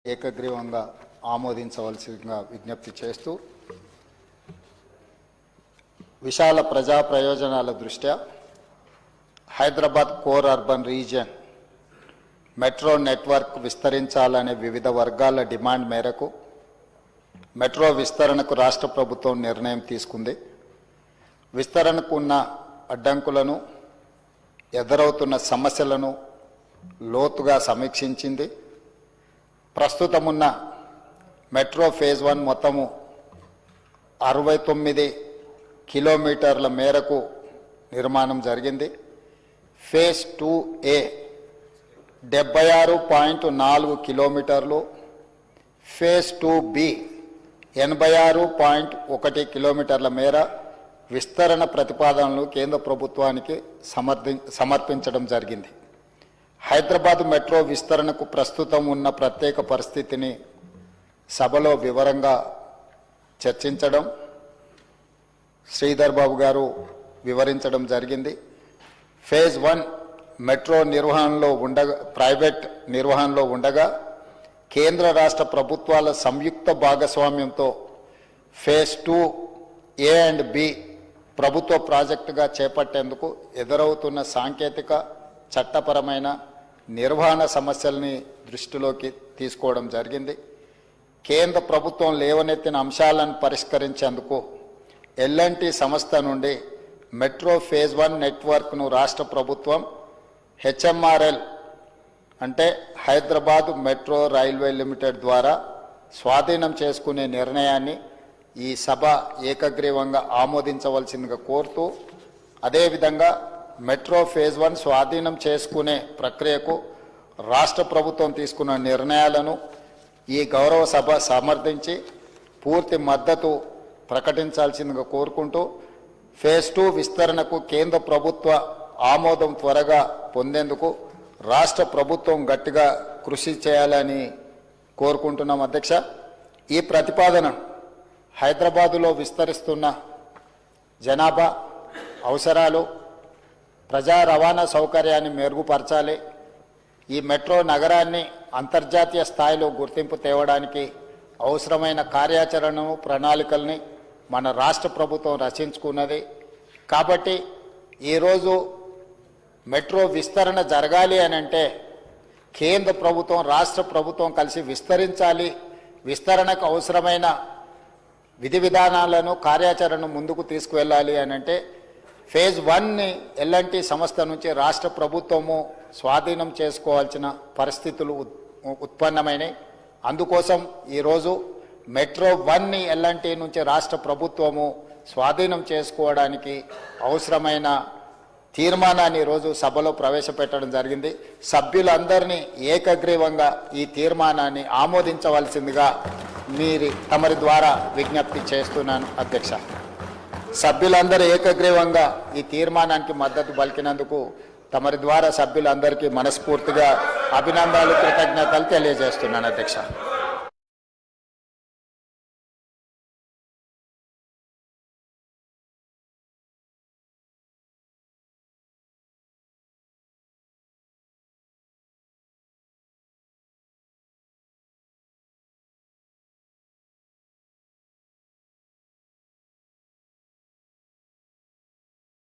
ఏకగ్రీవంగా ఆమోదించవలసిందిగా విజ్ఞప్తి చేస్తూ విశాల ప్రజా ప్రయోజనాల దృష్ట్యా Hyderabad core urban region metro network విస్తరించాలనే వివిధ వర్గాల డిమాండ్ మేరకు మెట్రో విస్తరణకు రాష్ట్ర ప్రభుత్వం నిర్ణయం తీసుకుంది. విస్తరణకు ఉన్న అడ్డంకులను, ఎదురవుతున్న సమస్యలను లోతుగా సమీక్షించింది. ప్రస్తుతమున్న మెట్రో ఫేజ్ 1 మొత్తము 69 కిలోమీటర్ల మేరకు నిర్మాణం జరిగింది. ఫేజ్ 2A 76.4 కిలోమీటర్లు, ఫేజ్ 2B 86.1 కిలోమీటర్ల మేర విస్తరణ ప్రతిపాదనలు కేంద్ర ప్రభుత్వానికి సమర్పించడం జరిగింది. హైదరాబాద్ మెట్రో విస్తరణకు ప్రస్తుతం ఉన్న ప్రత్యేక పరిస్థితిని సభలో వివరంగా చర్చించడం శ్రీధర్ బాబు గారు వివరించడం జరిగింది. ఫేజ్ 1 మెట్రో నిర్వహణలో ప్రైవేట్ నిర్వహణలో ఉండగా కేంద్ర రాష్ట్ర ప్రభుత్వాల సంయుక్త భాగస్వామ్యంతో ఫేజ్ 2A అండ్ B ప్రభుత్వ ప్రాజెక్టుగా చేపట్టేందుకు ఎదురవుతున్న సాంకేతిక, చట్టపరమైన, నిర్వహణ సమస్యల్ని దృష్టిలోకి తీసుకోవడం జరిగింది. కేంద్ర ప్రభుత్వం లేవనెత్తిన అంశాలను పరిష్కరించేందుకు L&T సంస్థ నుండి మెట్రో ఫేజ్ 1 నెట్వర్క్ను రాష్ట్ర ప్రభుత్వం HMRL అంటే హైదరాబాద్ మెట్రో రైల్వే లిమిటెడ్ ద్వారా స్వాధీనం చేసుకునే నిర్ణయాన్ని ఈ సభ ఏకగ్రీవంగా ఆమోదించవలసిందిగా కోరుతూ, అదేవిధంగా మెట్రో ఫేజ్ 1 స్వాధీనం చేసుకునే ప్రక్రియకు రాష్ట్ర ప్రభుత్వం తీసుకున్న నిర్ణయాలను ఈ గౌరవ సభ సమర్థించి పూర్తి మద్దతు ప్రకటించాల్సిందిగా కోరుకుంటూ, ఫేజ్ 2 విస్తరణకు కేంద్ర ప్రభుత్వ ఆమోదం త్వరగా పొందేందుకు రాష్ట్ర ప్రభుత్వం గట్టిగా కృషి చేయాలని కోరుకుంటున్నాం. అధ్యక్ష, ఈ ప్రతిపాదన హైదరాబాదులో విస్తరిస్తున్న జనాభా అవసరాలు, ప్రజా రవాణా సౌకర్యాన్ని మెరుగుపరచాలి. ఈ మెట్రో నగరాన్ని అంతర్జాతీయ స్థాయిలో గుర్తింపు తేవడానికి అవసరమైన కార్యాచరణను, ప్రణాళికల్ని మన రాష్ట్ర ప్రభుత్వం రచించుకున్నది. కాబట్టి ఈరోజు మెట్రో విస్తరణ జరగాలి అని అంటే కేంద్ర ప్రభుత్వం, రాష్ట్ర ప్రభుత్వం కలిసి విస్తరించాలి. విస్తరణకు అవసరమైన విధి విధానాలను, కార్యాచరణను ముందుకు తీసుకువెళ్ళాలి అని అంటే ఫేజ్ 1ని L&T సంస్థ నుంచి రాష్ట్ర ప్రభుత్వము స్వాధీనం చేసుకోవాల్సిన పరిస్థితులు ఉత్పన్నమైనవి. అందుకోసం ఈరోజు మెట్రో 1ని L&T నుంచి రాష్ట్ర ప్రభుత్వము స్వాధీనం చేసుకోవడానికి అవసరమైన తీర్మానాన్ని ఈరోజు సభలో ప్రవేశపెట్టడం జరిగింది. సభ్యులందరినీ ఏకగ్రీవంగా ఈ తీర్మానాన్ని ఆమోదించవలసిందిగా తమరి ద్వారా విజ్ఞప్తి చేస్తున్నాను. అధ్యక్ష, సభ్యులందరూ ఏకగ్రీవంగా ఈ తీర్మానానికి మద్దతు పలికినందుకు తమరి ద్వారా సభ్యులందరికీ మనస్ఫూర్తిగా అభినందనలు, కృతజ్ఞతలు తెలియజేస్తున్నాను. అధ్యక్ష.